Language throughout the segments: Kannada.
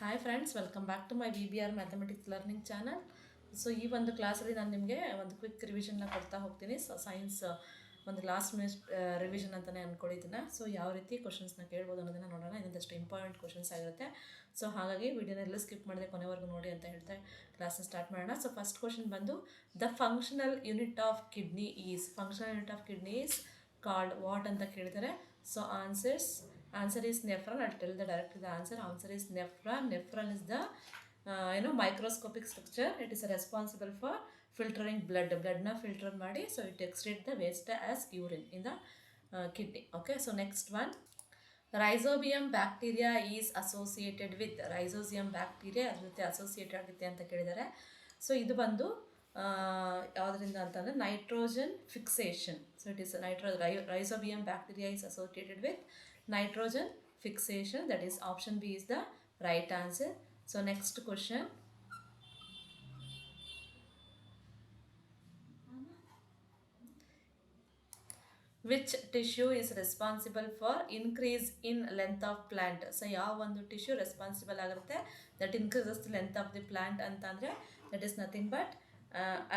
Hi friends, welcome back to my VBR mathematics learning channel. So ಈ ಒಂದು ಕ್ಲಾಸಲ್ಲಿ ನಾನು ನಿಮಗೆ ಒಂದು ಕ್ವಿಕ್ ರಿವಿಷನ್ನ ಕೊಡ್ತಾ ಹೋಗ್ತೀನಿ. ಸೊ ಸೈನ್ಸ್ ಒಂದು ಲಾಸ್ಟ್ ಮಿನಿಟ್ ರಿವಿಷನ್ ಅಂತಲೇ ಅಂದ್ಕೊಂಡಿದ್ದೀನಿ. ಸೊ ಯಾವ ರೀತಿ ಕ್ವಶನ್ಸ್ನ ಕೇಳ್ಬೋದು ಅನ್ನೋದನ್ನು ನೋಡೋಣ. ಇದೊಂದಷ್ಟು ಇಂಪಾರ್ಟೆಂಟ್ ಕ್ವಶನ್ಸ್ ಆಗಿರುತ್ತೆ. ಸೊ ಹಾಗಾಗಿ ವಿಡಿಯೋನೆಲ್ಲ ಸ್ಕಿಪ್ ಮಾಡಿದೆ ಕೊನೆವರೆಗೂ ನೋಡಿ ಅಂತ ಹೇಳ್ತಾ ಕ್ಲಾಸ್ನ ಸ್ಟಾರ್ಟ್ ಮಾಡೋಣ. ಸೊ ಫಸ್ಟ್ ಕ್ವಶನ್ ಬಂದು the functional unit of kidney is called what ಅಂತ ಕೇಳಿದರೆ. So answer is nephron. I'll tell directly the answer. Answer is nephron. Nephron is the microscopic structure. It is responsible for filtering blood na filter ಮಾಡಿ, so it excretes the waste as urine in the kidney. Okay, so next one, rhizobium bacteria is associated with. rhizobium bacteria ಅದ್ರ ಜೊತೆ ಅಸೋಸಿಯೇಟ್ ಆಗುತ್ತೆ ಅಂತ ಕೇಳಿದ್ದಾರೆ. ಸೊ ಇದು ಬಂದು ಯಾವುದರಿಂದ ಅಂತಂದರೆ nitrogen fixation. So it is rhizobium bacteria is associated with nitrogen fixation. That is option B is the right answer. So next question, which tissue is responsible for increase in length of plant? So ಯಾವ ಒಂದು ಟಿಶ್ಯೂ ರೆಸ್ಪಾನ್ಸಿಬಲ್ ಆಗಿರುತ್ತೆ that increases the length of the plant ಅಂತಂದರೆ that is nothing but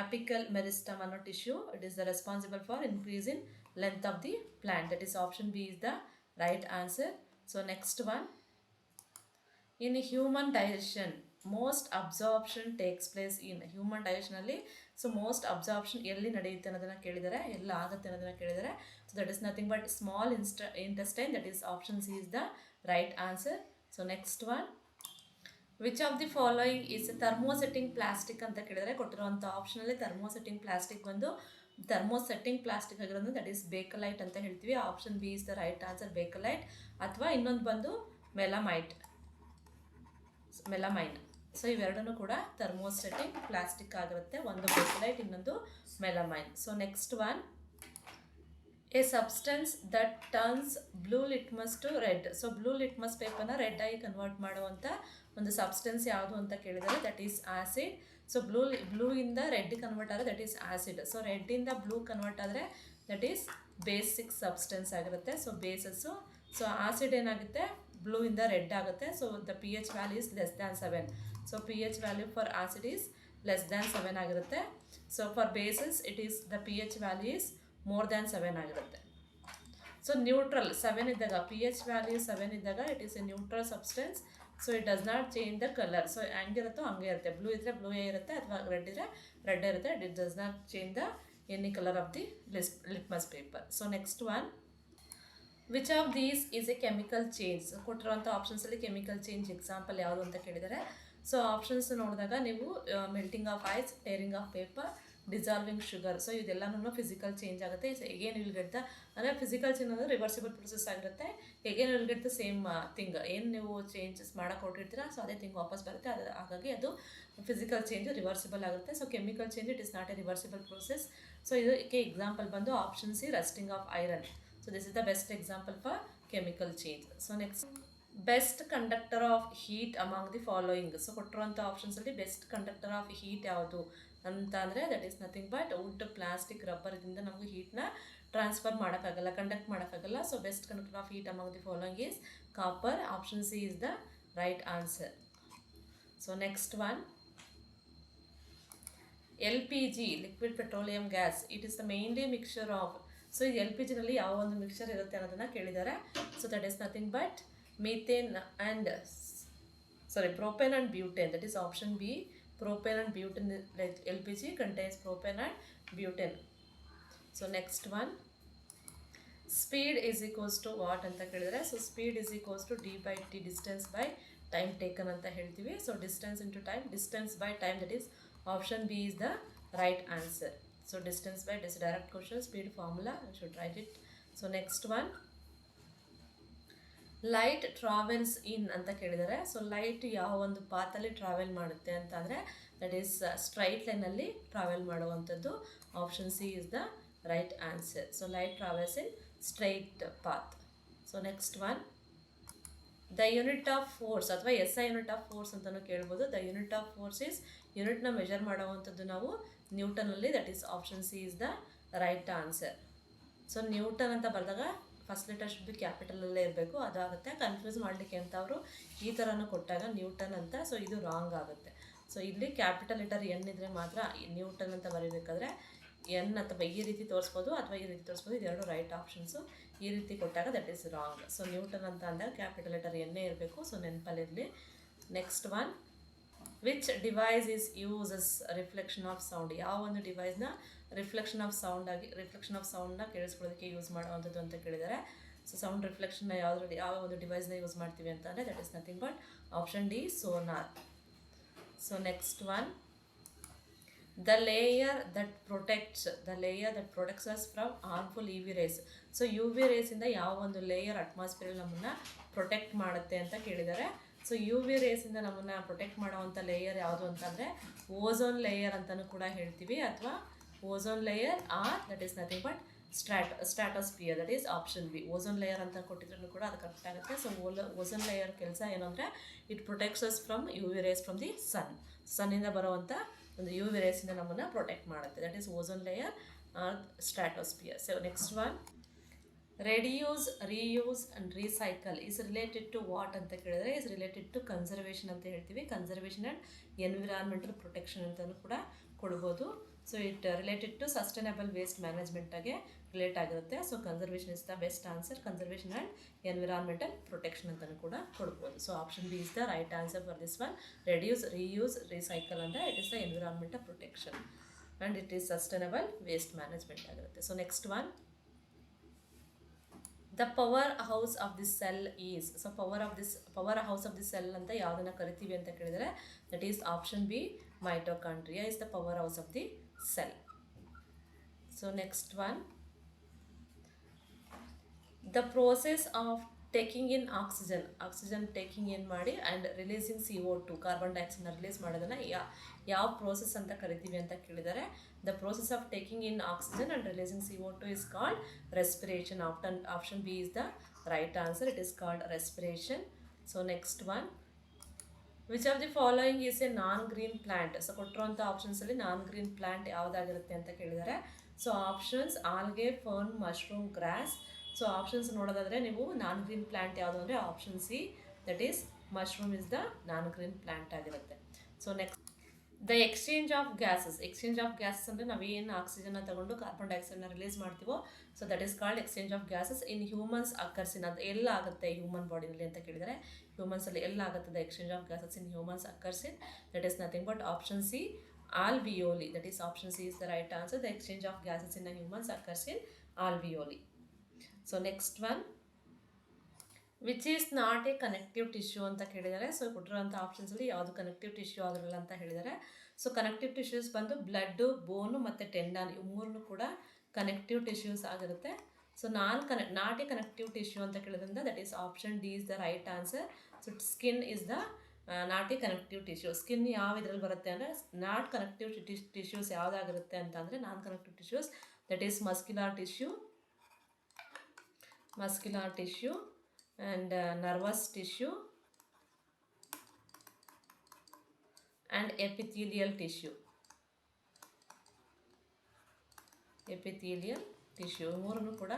apical meristem ಅನ್ನೋ tissue. It is the responsible for increase in length of the plant. That is option B is the right answer. So next one, in human digestion most absorption takes place in. human digestion ಅಲ್ಲಿ ಸೊ ಮೋಸ್ಟ್ ಅಬ್ಸಾರ್ಪ್ಷನ್ ಎಲ್ಲಿ ನಡೆಯುತ್ತೆ ಅನ್ನೋದನ್ನು ಕೇಳಿದ್ದಾರೆ, ಎಲ್ಲ ಆಗುತ್ತೆ ಅನ್ನೋದನ್ನು ಕೇಳಿದ್ದಾರೆ. So that is nothing but small intestine. That is option C is the right answer. So next one, which of the following is thermosetting plastic ಅಂತ ಕೇಳಿದರೆ. ಕೊಟ್ಟಿರುವಂಥ ಆಪ್ಷನಲ್ಲಿ ಥರ್ಮೋಸೆಟ್ಟಿಂಗ್ ಪ್ಲಾಸ್ಟಿಕ್ ಬಂದು ಥರ್ಮೋಸೆಟ್ಟಿಂಗ್ ಪ್ಲಾಸ್ಟಿಕ್ ಆಗಿರೋದು ದಟ್ ಈಸ್ ಬೇಕಲೈಟ್ ಅಂತ ಹೇಳ್ತೀವಿ. Option B is the right answer, Bakelite. ಅಥವಾ ಇನ್ನೊಂದು ಬಂದು ಮೆಲಮೈನ್. ಸೊ ಇವೆರಡೂ ಕೂಡ ಥರ್ಮೋಸೆಟ್ಟಿಂಗ್ ಪ್ಲಾಸ್ಟಿಕ್ ಆಗಿರುತ್ತೆ. ಒಂದು ಬೇಕಲೈಟ್, ಇನ್ನೊಂದು melamine. So next one, a substance that turns blue litmus to red. So blue litmus ಪೇಪರ್ನ ರೆಡ್ ಆಗಿ ಕನ್ವರ್ಟ್ ಮಾಡುವಂಥ ಒಂದು ಸಬ್ಸ್ಟೆನ್ಸ್ ಯಾವುದು ಅಂತ ಕೇಳಿದರೆ that is acid. So blue ಇಂದ ರೆಡ್ ಕನ್ವರ್ಟ್ ಆದರೆ ದಟ್ ಈಸ್ ಆ್ಯಸಿಡ್. ಸೊ ರೆಡ್ಡಿಂದ ಬ್ಲೂ ಕನ್ವರ್ಟ್ ಆದರೆ ದಟ್ ಈಸ್ ಬೇಸಿಕ್ ಸಬ್ಸ್ಟೆನ್ಸ್ ಆಗಿರುತ್ತೆ. So bases. ಸೊ ಆಸಿಡ್ ಏನಾಗುತ್ತೆ, ಬ್ಲೂ ಇಂದ ರೆಡ್ ಆಗುತ್ತೆ. So the pH value is less than 7. So pH value for acid is less than 7 ಆಗಿರುತ್ತೆ. So for basis it is the pH value is more than 7 ಆಗಿರುತ್ತೆ. ಸೊ ನ್ಯೂಟ್ರಲ್ 7 ಇದ್ದಾಗ, pH ವ್ಯಾಲ್ಯೂ 7 ಇದ್ದಾಗ it is a neutral substance. So it does not change the colour. So ಹೆಂಗಿರುತ್ತೋ ಹಂಗೆ ಇರುತ್ತೆ. ಬ್ಲೂ ಇದ್ದರೆ ಬ್ಲೂ ಇರುತ್ತೆ, ಅಥವಾ ರೆಡ್ ಇದ್ದರೆ ರೆಡ್ ಇರುತ್ತೆ. It does not change the any colour of the litmus paper. So next one, which of these is A chemical change. ಕೊಟ್ಟಿರುವಂಥ ಆಪ್ಷನ್ಸಲ್ಲಿ ಕೆಮಿಕಲ್ ಚೇಂಜ್ ಎಕ್ಸಾಂಪಲ್ ಯಾವುದು ಅಂತ ಕೇಳಿದ್ದಾರೆ. ಸೊ ಆಪ್ಷನ್ಸ್ ನೋಡಿದಾಗ ನೀವು melting of ice, tearing of paper, dissolving sugar. So ಇದೆಲ್ಲನೂ ಫಿಸಿಕಲ್ ಚೇಂಜ್ ಆಗುತ್ತೆ. ಎಗೇನ್ ವಿಲ್ ಗೆಟ್ ದ, ಅಂದರೆ ಫಿಸಿಕಲ್ ಚೇಂಜ್ ಅಂದರೆ ರಿವರ್ಸಿಬಲ್ ಪ್ರೊಸೆಸ್ ಆಗಿರುತ್ತೆ. Again will get the same thing. ಏನು ನೀವು ಚೇಂಜಸ್ ಮಾಡೋಕೆ ಹೊರಟಿರ್ತೀರ ಸೊ ಅದೇ ಥಿಂಗ್ ವಾಪಸ್ ಬರುತ್ತೆ. ಹಾಗಾಗಿ ಅದು ಫಿಸಿಕಲ್ ಚೇಂಜ್ ರಿವರ್ಸಿಬಲ್ ಆಗುತ್ತೆ. So chemical change it is not a reversible process. So ಇದಕ್ಕೆ ಎಕ್ಸಾಂಪಲ್ ಬಂದು option C, rusting of iron. So this is the best example for chemical change. So next, best conductor of heat among the following. So ಕೊಟ್ಟಿರುವಂಥ ಆಪ್ಷನ್ಸಲ್ಲಿ ಬೆಸ್ಟ್ ಕಂಡಕ್ಟರ್ ಆಫ್ ಹೀಟ್ ಯಾವುದು ಅಂತ ಅಂದರೆ that is nothing but wood, plastic, rubber. ಇದರಿಂದ ನಮಗೆ ಹೀಟ್ನ ಟ್ರಾನ್ಸ್ಫರ್ ಮಾಡೋಕ್ಕಾಗಲ್ಲ, ಕಂಡಕ್ಟ್ ಮಾಡೋಕ್ಕಾಗಲ್ಲ. So best conductor of heat among the following is copper. Option C is the right answer. So next one, LPG, liquid petroleum gas, it is the mainly mixture of. So ಈ LPG ನಲ್ಲಿ ಯಾವ ಒಂದು ಮಿಕ್ಸ್ಚರ್ ಇರುತ್ತೆ ಅನ್ನೋದನ್ನು ಕೇಳಿದ್ದಾರೆ. So that is nothing but methane and propane and butane. That is option B, propane and butane. LPG contains propane and butane. So next one, speed is equals to what ಅಂತ ಕೇಳಿದರೆ. So speed is equals to d/t, distance by time taken ಅಂತ ಹೇಳ್ತೀವಿ. So distance into time, distance by time, that is option B is the right answer. So distance by direct question, speed formula, you should write it. So next one, light travels ಇನ್ ಅಂತ ಕೇಳಿದ್ದಾರೆ. ಸೊ ಲೈಟ್ ಯಾವ ಒಂದು ಪಾತಲ್ಲಿ ಟ್ರಾವೆಲ್ ಮಾಡುತ್ತೆ ಅಂತಂದರೆ ದಟ್ ಈಸ್ ಸ್ಟ್ರೈಟ್ ಲೈನಲ್ಲಿ ಟ್ರಾವೆಲ್ ಮಾಡುವಂಥದ್ದು. Option C is the right answer. So light travels in straight path. So next one, the unit of force ಅಥವಾ SI ಯೂನಿಟ್ ಆಫ್ ಫೋರ್ಸ್ ಅಂತಲೂ ಕೇಳ್ಬೋದು. The unit of force is, ಯೂನಿಟ್ನ ಮೆಜರ್ ಮಾಡುವಂಥದ್ದು ನಾವು ನ್ಯೂಟನಲ್ಲಿ. That is option C is the right answer. So newton ಅಂತ ಬರೆದಾಗ ಫಸ್ಟ್ ಲೆಟರ್ ಶುಡ್ ಬಿ ಕ್ಯಾಪಿಟಲಲ್ಲೇ ಇರಬೇಕು, ಅದಾಗುತ್ತೆ. ಕನ್ಫ್ಯೂಸ್ ಮಾಡಲಿಕ್ಕೆ ಅಂತ ಅವರು ಈ ಥರನೂ ಕೊಟ್ಟಾಗ ನ್ಯೂಟನ್ ಅಂತ, ಸೊ ಇದು ರಾಂಗ್ ಆಗುತ್ತೆ. ಸೊ ಇಲ್ಲಿ ಕ್ಯಾಪಿಟಲ್ ಲೆಟರ್ ಎನ್ ಇದ್ದರೆ ಮಾತ್ರ ನ್ಯೂಟನ್ ಅಂತ ಬರೀಬೇಕಾದ್ರೆ ಎನ್ ಅಥವಾ ಈ ರೀತಿ ತೋರಿಸ್ಬೋದು ಅಥವಾ ಈ ರೀತಿ ತೋರಿಸ್ಬೋದು, ಇದೆರಡು ರೈಟ್ ಆಪ್ಷನ್ಸು. ಈ ರೀತಿ ಕೊಟ್ಟಾಗ that is wrong. So newton ಅಂತ ಅಂದಾಗ ಕ್ಯಾಪಿಟಲ್ ಲೆಟರ್ ಎನ್ನೇ ಇರಬೇಕು, ಸೊ ನೆನಪಲ್ಲಿರಲಿ. Next one, which device is uses reflection of sound? ಯಾವ ಒಂದು ಡಿವೈಸ್ನ ರಿಫ್ಲೆಕ್ಷನ್ ಆಫ್ ಸೌಂಡ್ನ ಕೇಳಿಸ್ಕೊಳ್ಳೋದಕ್ಕೆ ಯೂಸ್ ಮಾಡುವಂಥದ್ದು ಅಂತ ಕೇಳಿದ್ದಾರೆ. ಸೊ ಸೌಂಡ್ ರಿಫ್ಲೆಕ್ಷನ್ನ ಯಾವ ಒಂದು ಡಿವೈಸ್ನ ಯೂಸ್ ಮಾಡ್ತೀವಿ ಅಂತಂದರೆ that is nothing but option D, sonar. So next one, the layer that protects us from harmful UV rays. So UV ರೇಸಿಂದ ಯಾವ ಒಂದು ಲೇಯರ್ ಅಟ್ಮಾಸ್ಫಿಯರಲ್ಲಿ ನಮ್ಮನ್ನು ಪ್ರೊಟೆಕ್ಟ್ ಮಾಡುತ್ತೆ ಅಂತ ಕೇಳಿದ್ದಾರೆ. ಸೊ UV ರೇಸಿಂದ ನಮ್ಮನ್ನು ಪ್ರೊಟೆಕ್ಟ್ ಮಾಡುವಂಥ ಲೇಯರ್ ಯಾವುದು ಅಂತಂದರೆ ಓಝೋನ್ ಲೇಯರ್ ಅಂತಲೂ ಕೂಡ ಹೇಳ್ತೀವಿ, ಅಥವಾ ozone layer or that is nothing but stratosphere, that is option B. Ozone layer ಅಂತ ಕೊಟ್ಟಿದ್ರು ಕೂಡ ಅದು ಕರೆಕ್ಟ್ ಆಗುತ್ತೆ. ಸೊ ಓಝೋನ್ ಲೇಯರ್ ಕೆಲಸ ಏನು ಅಂದರೆ it protects us from UV rays from the ಸನ್ನಿಂದ ಬರುವಂಥ ಒಂದು UV ರೇಸಿಂದ ನಮ್ಮನ್ನು ಪ್ರೊಟೆಕ್ಟ್ ಮಾಡುತ್ತೆ, that is ozone layer or stratosphere. So next one, reduce, reuse and recycle is related to what ಅಂತ ಕೇಳಿದರೆ ಈಸ್ ರಿಲೇಟೆಡ್ ಟು ಕನ್ಸರ್ವೇಷನ್ ಅಂತ ಹೇಳ್ತೀವಿ. ಕನ್ಸರ್ವೇಷನ್ ಆ್ಯಂಡ್ ಎನ್ವಿರಾನ್ಮೆಂಟಲ್ ಪ್ರೊಟೆಕ್ಷನ್ ಅಂತಲೂ ಕೂಡ ಕೊಡ್ಬೋದು. So it related to sustainable waste ಮ್ಯಾನೇಜ್ಮೆಂಟಾಗೆ ರಿಲೇಟ್ ಆಗಿರುತ್ತೆ. So conservation is the best answer. Conservation and environmental protection ಅಂತಲೂ ಕೂಡ ಕೊಡ್ಬೋದು. So option B is the right answer for this one. Reduce, reuse, recycle ಅಂದರೆ it is the environmental protection and it is sustainable waste management ಆಗಿರುತ್ತೆ. So next one, the power house of this cell is. So power house of this cell ಅಂತ ಯಾವುದನ್ನು ಕರಿತೀವಿ ಅಂತ ಕೇಳಿದರೆ that is option B, mitochondria is the power house of the cell. So next one, the process of taking in oxygen taking in ಮಾಡಿ and releasing CO2 ಕಾರ್ಬನ್ ಡೈಆಕ್ಸೈಡ್ನ ರಿಲೀಸ್ ಮಾಡೋದನ್ನು ಯಾವ ಪ್ರೋಸೆಸ್ ಅಂತ ಕರಿತೀವಿ ಅಂತ ಕೇಳಿದ್ದಾರೆ. the process of taking in oxygen and releasing CO2 is called respiration. Option B is the right answer. It is called respiration. So next one, which of the following is a non green plant? So ಕೊಟ್ಟಿರುವಂಥ ಆಪ್ಷನ್ಸಲ್ಲಿ ನಾನ್ ಗ್ರೀನ್ ಪ್ಲ್ಯಾಂಟ್ ಯಾವುದಾಗಿರುತ್ತೆ ಅಂತ ಕೇಳಿದ್ದಾರೆ. So options algae, fern, mushroom, grass. So options ನೋಡೋದಾದರೆ ನೀವು ನಾನ್ ಗ್ರೀನ್ ಪ್ಲ್ಯಾಂಟ್ ಯಾವುದು ಅಂದರೆ option C, that is mushroom is the non green plant ಆಗಿರುತ್ತೆ. So next, the exchange of gases ಅಂದರೆ ನಾವೇನು ಆಕ್ಸಿಜನ್ನ ತಗೊಂಡು ಕಾರ್ಬನ್ ಡೈಆಕ್ಸೈಡ್ನ ರಿಲೀಸ್ ಮಾಡ್ತೀವೋ so that is called exchange of gases in humans ಅಕರ್ಸಿನ್. ಅದು ಎಲ್ಲ ಆಗುತ್ತೆ ಹ್ಯೂಮನ್ ಬಾಡಿನಲ್ಲಿ ಅಂತ ಕೇಳಿದರೆ ಹ್ಯೂಮನ್ಸಲ್ಲಿ ಎಲ್ಲ ಆಗುತ್ತೆ the exchange of gases in humans occurs in, that is nothing but option C, alveoli. That is option C is the right answer. The exchange of gases in the humans occurs in alveoli. So next one, which is not a connective tissue ಅಂತ ಕೇಳಿದ್ದಾರೆ. ಸೊ ಕೊಟ್ಟಿರೋಂಥ ಆಪ್ಷನ್ಸಲ್ಲಿ ಯಾವುದು ಕನೆಕ್ಟಿವ್ ಟಿಶ್ಯೂ ಆಗಿರಲ್ಲ ಅಂತ ಹೇಳಿದ್ದಾರೆ. ಸೊ ಕನೆಕ್ಟಿವ್ ಟಿಶ್ಯೂಸ್ ಬಂದು ಬ್ಲಡ್ಡು, ಬೋನು ಮತ್ತು ಟೆಂಡನ್ ಇವು ಮೂರನ್ನು ಕೂಡ ಕನೆಕ್ಟಿವ್ ಟಿಶ್ಯೂಸ್ ಆಗಿರುತ್ತೆ. So not a connective tissue ಅಂತ ಕೇಳಿದ್ರಿಂದ that is option D is the right answer. So skin is the not a connective tissue. Skin ಯಾವ ಇದರಲ್ಲಿ ಬರುತ್ತೆ ಅಂದರೆ ನಾಟ್ ಕನೆಕ್ಟಿವ್ ಟಿಶ್ಯೂಸ್ ಯಾವುದಾಗಿರುತ್ತೆ ಅಂತಂದರೆ non connective tissues that is muscular tissue and nervous tissue and epithelial tissue. ಮೂರನ್ನು ಕೂಡ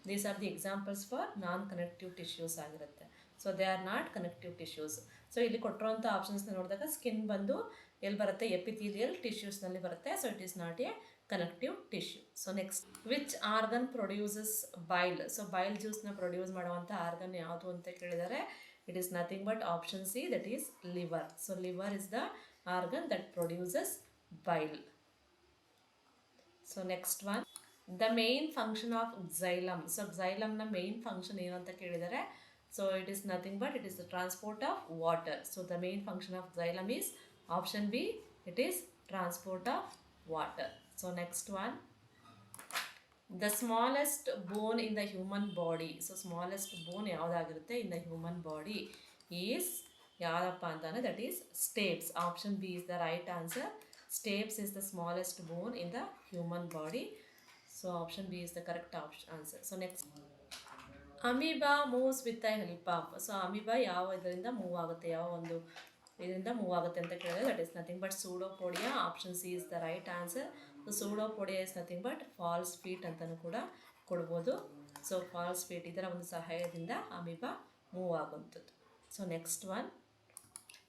these are the examples for non-connective tissues ಆಗಿರುತ್ತೆ. So they are not connective tissues. So ಇಲ್ಲಿ ಕೊಟ್ಟಿರೋಂಥ ಆಪ್ಷನ್ಸ್ನ ನೋಡಿದಾಗ ಸ್ಕಿನ್ ಬಂದು ಎಲ್ಲಿ ಬರುತ್ತೆ, ಎಪಿಥೀಲಿಯಲ್ ಟಿಶ್ಯೂಸ್ನಲ್ಲಿ ಬರುತ್ತೆ. So it is not a connective tissue. So next, which organ produces bile? So bile ಜ್ಯೂಸ್ನ ಪ್ರೊಡ್ಯೂಸ್ ಮಾಡುವಂಥ ಆರ್ಗನ್ ಯಾವುದು ಅಂತ ಕೇಳಿದರೆ it is nothing but option C, that is liver. So liver is the organ that produces bile. So next one, the main function of xylem. So xylemನ ಮೇನ್ ಫಂಕ್ಷನ್ ಏನು ಅಂತ ಕೇಳಿದರೆ so it is nothing but it is the transport of water. So the main function of xylem is option B, it is transport of water. So next one, the smallest bone in the human body. So smallest bone ಯಾವುದಾಗಿರುತ್ತೆ in the human body is ಯಾವಪ್ಪ ಅಂತಾನೆ that is stapes. Option B is the right answer. Stapes is the smallest bone in the human body. So option B is the correct answer. So next, amoeba moves with the help of. So amoeba ಯಾವ ಇದರಿಂದ ಮೂವ್ ಆಗುತ್ತೆ, ಯಾವ ಒಂದು ಇದರಿಂದ ಮೂವ್ ಆಗುತ್ತೆ ಅಂತ ಕೇಳಿದ್ರೆ that is nothing but pseudopodia. Option C is the right answer. So pseudopodia is nothing but false feet ಅಂತಲೂ ಕೂಡ ಕೊಡ್ಬೋದು. ಸೊ ಫಾಲ್ಸ್ ಫೀಟ್ ಇದರ ಒಂದು ಸಹಾಯದಿಂದ ಅಮೀಬಾ ಮೂವ್ ಆಗುವಂಥದ್ದು. So next one,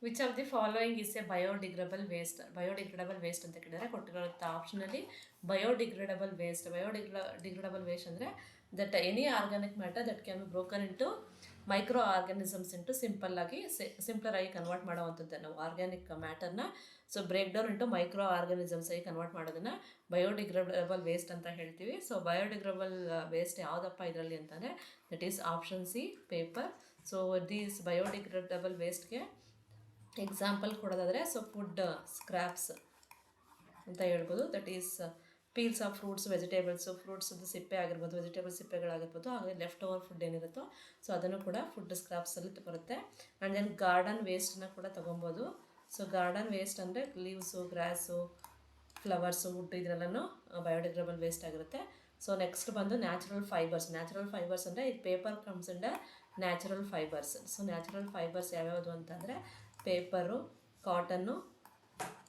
which of the following is a biodegradable waste. Biodegradable waste ಅಂತ ಕೇಳಿದರೆ ಕೊಟ್ಟಿರೋಂಥ ಆಪ್ಷನಲ್ಲಿ ಬಯೋಡಿಗ್ರೇಡಬಲ್ ವೇಸ್ಟ್. ಬಯೋಡಿಗ್ರೇಡಬಲ್ ವೇಸ್ಟ್ ಅಂದರೆ that any organic matter that can be broken into micro organisms into simple ಆಗಿ ಕನ್ವರ್ಟ್ ಮಾಡೋವಂಥದ್ದು ನಾವು ಆರ್ಗ್ಯಾನಿಕ್ ಮ್ಯಾಟರ್ನ. So break down into micro organisms ಆಗಿ ಕನ್ವರ್ಟ್ ಮಾಡೋದನ್ನು ಬಯೋಡಿಗ್ರೇಡಬಲ್ ವೇಸ್ಟ್ ಅಂತ ಹೇಳ್ತೀವಿ. ಸೊ ಬಯೋಡಿಗ್ರೇಡಬಲ್ ವೇಸ್ಟ್ ಯಾವುದಪ್ಪ ಇದರಲ್ಲಿ ಅಂತಂದರೆ that is option C, paper. So these biodegradable ವೇಸ್ಟ್ಗೆ ಎಕ್ಸಾಂಪಲ್ ಕೊಡೋದಾದರೆ ಸೊ ಫುಡ್ ಸ್ಕ್ರ್ಯಾಪ್ಸ್ ಅಂತ ಹೇಳ್ಬೋದು. That is peels of fruits, vegetables, ಫ್ರೂಟ್ಸದ್ದು ಸಿಪ್ಪೆ ಆಗಿರ್ಬೋದು, ವೆಜಿಟೇಬಲ್ ಸಿಪ್ಪೆಗಳಾಗಿರ್ಬೋದು, ಹಾಗೆ ಲೆಫ್ಟ್ ಓವರ್ ಫುಡ್ ಏನಿರುತ್ತೋ ಸೊ ಅದನ್ನು ಕೂಡ ಫುಡ್ ಸ್ಕ್ರಾಪ್ಸಲ್ಲಿ ಬರುತ್ತೆ. ಆ್ಯಂಡ್ ದೆನ್ ಗಾರ್ಡನ್ ವೇಸ್ಟನ್ನ ಕೂಡ ತೊಗೊಬೋದು. ಸೊ ಗಾರ್ಡನ್ ವೇಸ್ಟ್ ಅಂದರೆ ಲೀವ್ಸು, ಗ್ರಾಸು, ಫ್ಲವರ್ಸು, ವುಡ್ ಇದೆಲ್ಲನೂ ಬಯೋಡಿಗ್ರೇಡಬಲ್ ವೇಸ್ಟ್ ಆಗಿರುತ್ತೆ. ಸೊ ನೆಕ್ಸ್ಟ್ ಬಂದು ನ್ಯಾಚುರಲ್ ಫೈಬರ್ಸ್. ನ್ಯಾಚುರಲ್ ಫೈಬರ್ಸ್ ಅಂದರೆ ಈ paper comes under natural fibres. So natural fibres ಯಾವ್ಯಾವುದು ಅಂತಂದರೆ paper, cotton,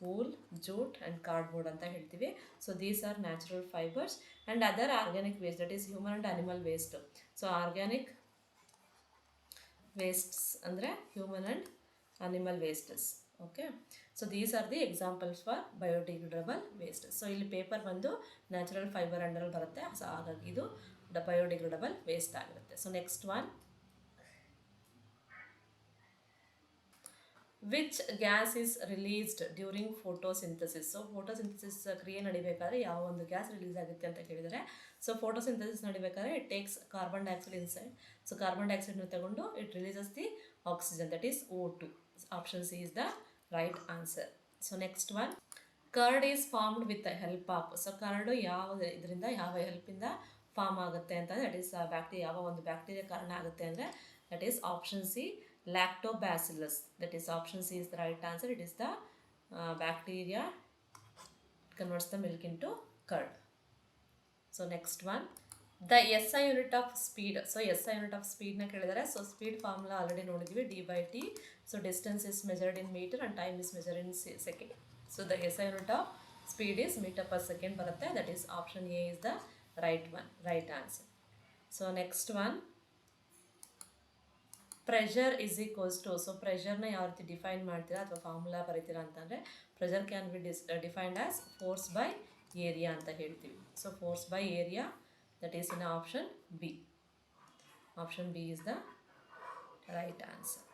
wool, jute and cardboard ಅಂತ ಹೇಳ್ತೀವಿ. So these are natural fibres. And other organic waste that is human and animal waste. So organic wastes ಅಂದರೆ human and animal wastes. Okay, so these are the examples for biodegradable waste. So ಇಲ್ಲಿ ಪೇಪರ್ ಬಂದು ನ್ಯಾಚುರಲ್ ಫೈಬರ್ ಅಂಡರಲ್ಲಿ ಬರುತ್ತೆ. ಸೊ ಹಾಗಾಗಿ ಇದು ಬಯೋಡಿಗ್ರೇಡಬಲ್ ವೇಸ್ಟ್ ಆಗಿರುತ್ತೆ. So next one, which gas is released during photosynthesis. So photosynthesis ಕ್ರಿಯೆ ನಡಿಬೇಕಾದ್ರೆ ಯಾವ ಒಂದು ಗ್ಯಾಸ್ ರಿಲೀಸ್ ಆಗುತ್ತೆ ಅಂತ ಕೇಳಿದರೆ, ಸೊ ಫೋಟೋಸಿಂಥಸಿಸ್ ನಡಿಬೇಕಾದ್ರೆ it takes carbon dioxide inside. So carbon ಡೈಆಕ್ಸೈಡ್ನ ತಗೊಂಡು it releases the oxygen that is O2. Option C is the right answer. So next one, curd is formed with the help of. So curd ಇದರಿಂದ ಯಾವ ಹೆಲ್ಪಿಂದ ಫಾರ್ಮ್ ಆಗುತ್ತೆ ಅಂತಂದರೆ ದಟ್ ಈಸ್ ಯಾವ ಒಂದು ಬ್ಯಾಕ್ಟೀರಿಯಾ ಕಾರಣ ಆಗುತ್ತೆ ಅಂದರೆ that is option C, lactobacillus. That is option C is the right answer. It is the bacteria converts the milk into curd. So next one, the SI unit of speed. So SI unit of speed na kelidare. So speed formula already nodidivi, d/t. So distance is measured in meter and time is measured in second. So the SI unit of speed is meter per second barutte. That is option A is the right one, right answer. So next one, pressure is equals to. So ಪ್ರೆಷರ್ನ ಯಾವ ರೀತಿ ಡಿಫೈನ್ ಮಾಡ್ತೀರಾ ಅಥವಾ ಫಾರ್ಮುಲಾ ಬರೀತೀರಾ ಅಂತಂದರೆ pressure can be defined as force by area ಅಂತ ಹೇಳ್ತೀವಿ. So force by area that is in option B. Option B is the right answer.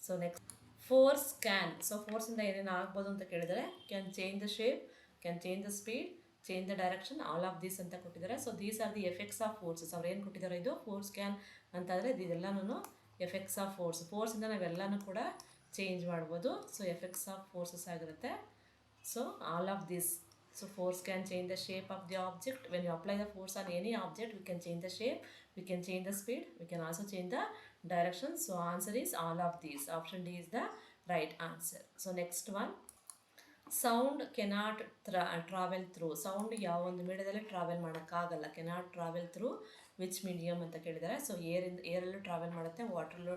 So next, force can. So ಫೋರ್ಸಿಂದ ಏನೇನು ಆಗ್ಬೋದು ಅಂತ ಕೇಳಿದರೆ can change the shape, can change the speed, change the direction, all of these ಅಂತ ಕೊಟ್ಟಿದ್ದಾರೆ. So these are the effects of forces. ಅವ್ರು ಏನು ಕೊಟ್ಟಿದ್ದಾರೆ, ಇದು ಫೋರ್ಸ್ ಕ್ಯಾನ್ ಅಂತಂದರೆ ಇದೆಲ್ಲನೂ ಎಫೆಕ್ಟ್ಸ್ ಆಫ್ ಫೋರ್ಸಿಂದ ನಾವೆಲ್ಲನೂ ಕೂಡ ಚೇಂಜ್ ಮಾಡ್ಬೋದು. ಸೊ ಎಫೆಕ್ಟ್ಸ್ ಆಫ್ ಫೋರ್ಸಸ್ ಆಗಿರುತ್ತೆ. So all of this. So force can change the shape of the object. When you apply the force on any object we can change the shape, we can change the speed, we can also change the direction. So answer is all of these. Option D is the right answer. So next one, sound cannot travel through. Sound ಯಾವ ಒಂದು ಮೀಡಿಯಾದಲ್ಲಿ ಟ್ರಾವೆಲ್ ಮಾಡೋಕ್ಕಾಗಲ್ಲ. Cannot travel through which medium ಅಂತ ಕೇಳಿದ್ದಾರೆ. ಸೊ ಏರಲ್ಲೂ ಟ್ರಾವೆಲ್ ಮಾಡುತ್ತೆ, ವಾಟ್ರಲ್ಲೂ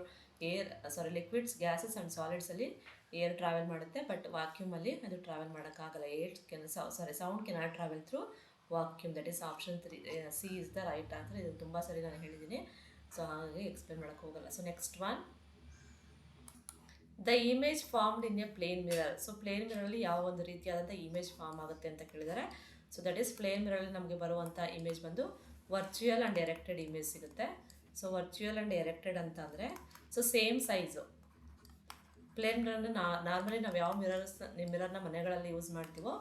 ಲಿಕ್ವಿಡ್ಸ್, ಗ್ಯಾಸಸ್ ಆ್ಯಂಡ್ ಸಾಲಿಡ್ಸಲ್ಲಿ ಏರ್ ಟ್ರಾವೆಲ್ ಮಾಡುತ್ತೆ. ಬಟ್ ವಾಕ್ಯೂಮಲ್ಲಿ ಅದು ಟ್ರಾವೆಲ್ ಮಾಡೋಕ್ಕಾಗಲ್ಲ. Sound cannot travel through vacuum. That is option C is the right answer. ಇದು ತುಂಬ ಸರಿ ನಾನು ಹೇಳಿದ್ದೀನಿ, ಸೊ ಹಾಗಾಗಿ ಎಕ್ಸ್ಪ್ಲೇನ್ ಮಾಡೋಕ್ಕೆ ಹೋಗಲ್ಲ. So next one, the image formed in a plane mirror. So plane ಮಿರರಲ್ಲಿ ಯಾವ ಒಂದು ರೀತಿಯಾದಂಥ ಇಮೇಜ್ ಫಾರ್ಮ್ ಆಗುತ್ತೆ ಅಂತ ಕೇಳಿದ್ದಾರೆ. ಸೊ ದಟ್ ಈಸ್ ಪ್ಲೇನ್ ಮಿರರಲ್ಲಿ ನಮಗೆ ಬರುವಂಥ ಇಮೇಜ್ ಬಂದು ವರ್ಚುವಲ್ ಆ್ಯಂಡ್ ಎರೆಕ್ಟೆಡ್ ಇಮೇಜ್ ಸಿಗುತ್ತೆ. ಸೊ ವರ್ಚುವಲ್ ಆ್ಯಂಡ್ ಎರೆಕ್ಟೆಡ್ ಅಂತ ಅಂದರೆ ಸೊ ಸೇಮ್ ಸೈಜು. ಪ್ಲೇನ್ ಮಿರರ್ನ ನಾರ್ಮಲಿ ನಾವು ಯಾವ ಮಿರರ್ನ ಮನೆಗಳಲ್ಲಿ ಯೂಸ್ ಮಾಡ್ತೀವೋ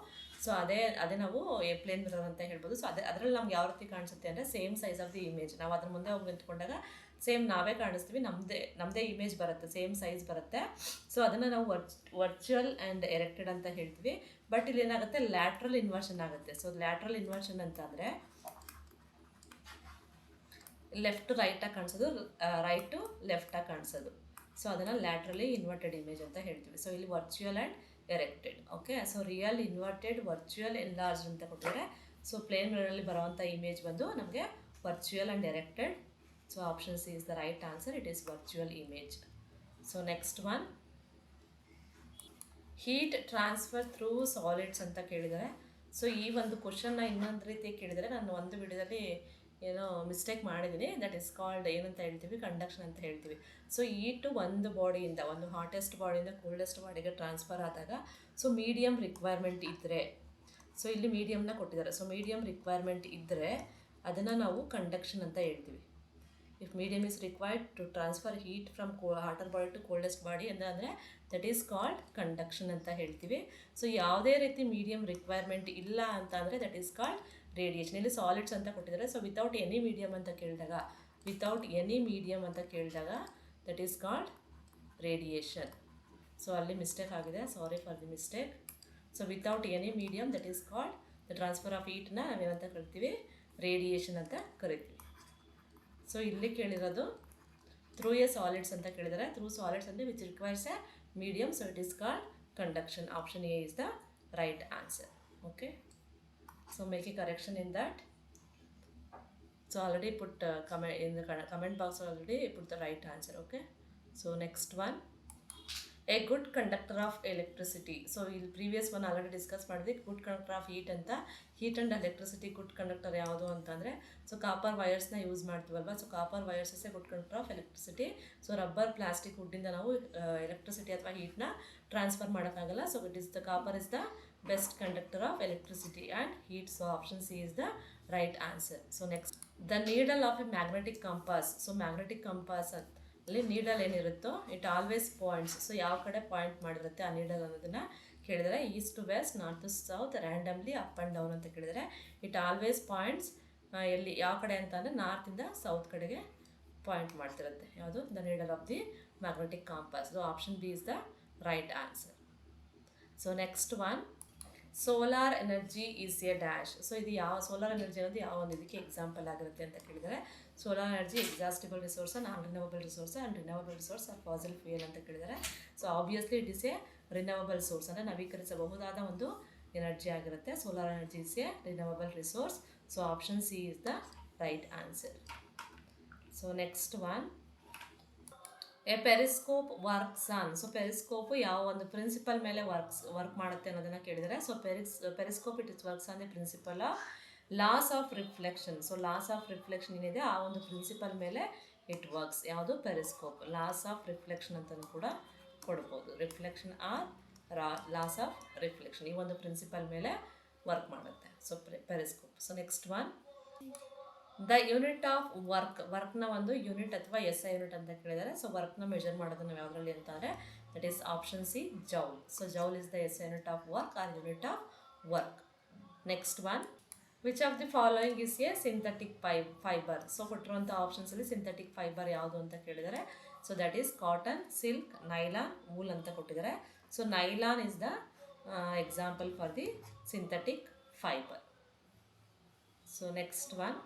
ಸೊ ಅದೇ ನಾವು ಪ್ಲೇನ್ ಮಿರರ್ ಅಂತ ಹೇಳ್ಬೋದು. ಸೊ ಅದರಲ್ಲಿ ನಮ್ಗೆ ಯಾವ ರೀತಿ ಕಾಣಿಸುತ್ತೆ ಅಂದರೆ same size of the image. ನಾವು ಅದ್ರ ಮುಂದೆ ಹೋಗಿ ನಿಂತ್ಕೊಂಡಾಗ ಸೇಮ್ ನಾವೇ ಕಾಣಿಸ್ತೀವಿ, ನಮ್ಮದೇ ಇಮೇಜ್ ಬರುತ್ತೆ, ಸೇಮ್ ಸೈಜ್ ಬರುತ್ತೆ. ಸೊ ಅದನ್ನು ನಾವು ವರ್ಚುವಲ್ ಆ್ಯಂಡ್ ಎರೆಕ್ಟೆಡ್ ಅಂತ ಹೇಳ್ತೀವಿ. ಬಟ್ ಇಲ್ಲಿ ಏನಾಗುತ್ತೆ, ಲ್ಯಾಟ್ರಲ್ ಇನ್ವರ್ಷನ್ ಆಗುತ್ತೆ. ಸೊ ಲ್ಯಾಟ್ರಲ್ ಇನ್ವರ್ಷನ್ ಅಂತ ಅಂದರೆ ಲೆಫ್ಟ್ ಟು ರೈಟಾಗಿ ಕಾಣಿಸೋದು, ರೈಟ್ ಟು ಲೆಫ್ಟಾಗಿ ಕಾಣಿಸೋದು. ಸೊ ಅದನ್ನು ಲ್ಯಾಟ್ರಲಿ ಇನ್ವರ್ಟೆಡ್ ಇಮೇಜ್ ಅಂತ ಹೇಳ್ತೀವಿ. ಸೊ ಇಲ್ಲಿ virtual and erected. Okay, so real, inverted, virtual, enlarge ಅಂತ ಕೊಟ್ಟಿದ್ದಾರೆ. ಸೊ ಪ್ಲೇನ್ ಮಿರರಲ್ಲಿ ಬರುವಂಥ ಇಮೇಜ್ ಬಂದು ನಮಗೆ virtual and erected. So option C is the right answer. It is virtual image. So next one, heat transfer through solids ಅಂತ ಕೇಳಿದ್ದಾರೆ. ಸೊ ಈ ಒಂದು ಕ್ವಶನ್ನ ಇನ್ನೊಂದು ರೀತಿ ಕೇಳಿದರೆ ನಾನು ಒಂದು ವಿಡಿಯೋದಲ್ಲಿ ಏನೋ ಮಿಸ್ಟೇಕ್ ಮಾಡಿದ್ದೀನಿ. ದಟ್ ಈಸ್ ಕಾಲ್ಡ್ ಏನಂತ ಹೇಳ್ತೀವಿ, ಕಂಡಕ್ಷನ್ ಅಂತ ಹೇಳ್ತೀವಿ. ಸೊ ಹೀಟು ಒಂದು ಬಾಡಿಯಿಂದ, ಒಂದು ಹಾಟೆಸ್ಟ್ ಬಾಡಿಯಿಂದ ಕೂಲ್ಡೆಸ್ಟ್ ಬಾಡಿಗೆ ಟ್ರಾನ್ಸ್ಫರ್ ಆದಾಗ, ಸೊ ಮೀಡಿಯಮ್ ರಿಕ್ವೈರ್ಮೆಂಟ್ ಇದ್ದರೆ, ಸೊ ಇಲ್ಲಿ ಮೀಡಿಯಮ್ನ ಕೊಟ್ಟಿದ್ದಾರೆ. ಸೊ ಮೀಡಿಯಮ್ ರಿಕ್ವೈರ್ಮೆಂಟ್ ಇದ್ದರೆ ಅದನ್ನು ನಾವು ಕಂಡಕ್ಷನ್ ಅಂತ ಹೇಳ್ತೀವಿ. If medium is required to transfer heat from hotter body to coldest body ಅಂದರೆ ದಟ್ ಈಸ್ ಕಾಲ್ಡ್ ಕಂಡಕ್ಷನ್ ಅಂತ ಹೇಳ್ತೀವಿ. ಸೊ ಯಾವುದೇ ರೀತಿ ಮೀಡಿಯಮ್ ರಿಕ್ವೈರ್ಮೆಂಟ್ ಇಲ್ಲ ಅಂತ ಅಂದರೆ ದಟ್ ಈಸ್ ಕಾಲ್ಡ್ ರೇಡಿಯೇಷನ್. ಇಲ್ಲಿ ಸಾಲಿಡ್ಸ್ ಅಂತ ಕೊಟ್ಟಿದ್ದಾರೆ. ಸೊ ವಿತೌಟ್ ಎನಿ ಮೀಡಿಯಮ್ ಅಂತ ಕೇಳಿದಾಗ, ವಿತೌಟ್ ಎನಿ ಮೀಡಿಯಮ್ ಅಂತ ಕೇಳಿದಾಗ that is called radiation. So ಅಲ್ಲಿ ಮಿಸ್ಟೇಕ್ ಆಗಿದೆ, sorry for the mistake. So without any medium that is called the transfer of ಹೀಟ್ನ ನಾವೇನಂತ ಕರಿತೀವಿ, ರೇಡಿಯೇಷನ್ ಅಂತ ಕರಿತೀವಿ. ಸೊ ಇಲ್ಲಿ ಕೇಳಿರೋದು ಥ್ರೂ ಎ ಸಾಲಿಡ್ಸ್ ಅಂತ ಕೇಳಿದ್ದಾರೆ. ಥ್ರೂ ಸಾಲಿಡ್ಸ್ ಅಂದರೆ which requires A medium, so it is called conduction. Option A is the right answer. Okay, so make a correction in that. So already put comment in the comment box, already put the right answer. Okay, so next one, a good conductor of electricity. So in previous one already discuss ಮಾಡಿದ್ವಿ, good conductor of heat ಅಂತ. heat and electricity good conductor ಯಾವುದು ಅಂತಂದರೆ, ಸೊ ಕಾಪರ್ ವೈರ್ಸ್ನ ಯೂಸ್ ಮಾಡ್ತೀವಲ್ವ. So copper wires is a good conductor of electricity. So rubber, plastic, ವುಡ್ಡಿಂದ ನಾವು ಎಲೆಕ್ಟ್ರಿಸಿಟಿ ಅಥವಾ ಹೀಟ್ನ ಟ್ರಾನ್ಸ್ಫರ್ ಮಾಡೋಕ್ಕಾಗಲ್ಲ. So it is the copper is the best conductor of electricity and heat. So option C is the right answer. So next, the needle of a magnetic compass. So magnetic compass ಅಲ್ಲಿ ನೀಡಲ್ ಏನಿರುತ್ತೋ ಇಟ್ ಆಲ್ವೇಸ್ ಪಾಯಿಂಟ್ಸ್. ಸೊ ಯಾವ ಕಡೆ ಪಾಯಿಂಟ್ ಮಾಡಿರುತ್ತೆ ಆ ನೀಡಲ್ ಅನ್ನೋದನ್ನು ಕೇಳಿದರೆ, east to west, north to south, randomly up and down ಅಂತ ಕೇಳಿದರೆ, ಇಟ್ ಆಲ್ವೇಸ್ ಪಾಯಿಂಟ್ಸ್ ಎಲ್ಲಿ, ಯಾವ ಕಡೆ ಅಂತ ಅಂದರೆ ನಾರ್ತಿಂದ ಸೌತ್ ಕಡೆಗೆ ಪಾಯಿಂಟ್ ಮಾಡ್ತಿರುತ್ತೆ. ಯಾವುದು, the needle of the magnetic compass. So option B is the right answer. So next one, solar energy is A dash. So ಇದು ಯಾವ, ಸೋಲಾರ್ ಎನರ್ಜಿ ಅನ್ನೋದು ಯಾವ ಒಂದು ಇದಕ್ಕೆ ಎಕ್ಸಾಂಪಲ್ ಆಗಿರುತ್ತೆ ಅಂತ ಕೇಳಿದರೆ, solar energy exhaustible resource, non renewable resource and renewable resource or fossil fuel ಅಂತ ಕೇಳಿದರೆ, so obviously it is a renewable source, ಅಂದರೆ ನವೀಕರಿಸಬಹುದಾದ ಒಂದು ಎನರ್ಜಿ ಆಗಿರುತ್ತೆ. Solar energy is a renewable resource. So option C is the right answer. So next one, a periscope works on. So periscope ಯಾವ ಒಂದು ಪ್ರಿನ್ಸಿಪಲ್ ಮೇಲೆ ವರ್ಕ್ ಮಾಡುತ್ತೆ ಅನ್ನೋದನ್ನು ಕೇಳಿದರೆ, so periscope it is works on the principle of loss of reflection. So laws of reflection ಏನಿದೆ ಆ ಒಂದು ಪ್ರಿನ್ಸಿಪಲ್ ಮೇಲೆ ಇಟ್ ವರ್ಕ್ಸ್. ಯಾವುದು, ಪೆರಿಸ್ಕೋಪ್. ಲಾಸ್ ಆಫ್ ರಿಫ್ಲೆಕ್ಷನ್ ಅಂತಲೂ ಕೂಡ ಕೊಡ್ಬೋದು. Reflection or laws of reflection, ಈ ಒಂದು ಪ್ರಿನ್ಸಿಪಲ್ ಮೇಲೆ ವರ್ಕ್ ಮಾಡುತ್ತೆ. So periscope. So next one, the unit of ವರ್ಕ್ನ ಒಂದು ಯೂನಿಟ್ ಅಥವಾ ಎಸ್ ಐ ಯೂನಿಟ್ ಅಂತ ಕೇಳಿದ್ದಾರೆ. ಸೊ ವರ್ಕ್ನ ಮೆಜರ್ ಮಾಡೋದು ನಾವು ಯಾವುದರಲ್ಲಿ ಅಂತಂದರೆ that is option C, joule. So joule is the S I unit of work or unit of work. Next one, which of the following is a synthetic fibre. So ಕೊಟ್ಟಿರುವಂಥ ಆಪ್ಷನ್ಸಲ್ಲಿ ಸಿಂಥೆಟಿಕ್ ಫೈಬರ್ ಯಾವುದು ಅಂತ ಕೇಳಿದರೆ, so that is cotton, silk, nylon, wool ಅಂತ ಕೊಟ್ಟಿದ್ದಾರೆ. So nylon is the example for the synthetic fibre. So next one,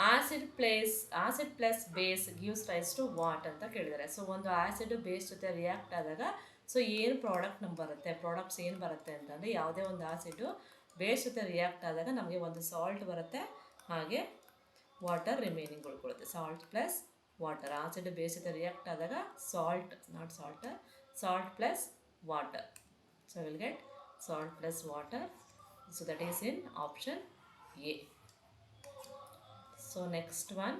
acid plus base gives rise to what ಅಂತ ಕೇಳಿದ್ದಾರೆ. ಸೊ ಒಂದು ಆ್ಯಸಿಡ್ ಬೇಸ್ ಜೊತೆ ರಿಯಾಕ್ಟ್ ಆದಾಗ ಸೊ ಏನು ಪ್ರಾಡಕ್ಟ್ಸ್ ಏನು ಬರುತ್ತೆ ಅಂತಂದರೆ, ಯಾವುದೇ ಒಂದು ಆ್ಯಸಿಡು ಬೇಸ್ ಜೊತೆ ರಿಯಾಕ್ಟ್ ಆದಾಗ ನಮಗೆ ಒಂದು ಸಾಲ್ಟ್ ಬರುತ್ತೆ, ಹಾಗೆ ವಾಟರ್ ರಿಮೈನಿಂಗ್ ಉಳ್ಕೊಳ್ಳುತ್ತೆ. Salt plus water, acid base ಜೊತೆ ರಿಯಾಕ್ಟ್ ಆದಾಗ salt plus water. So will get salt plus water. So that is in option A. So next one,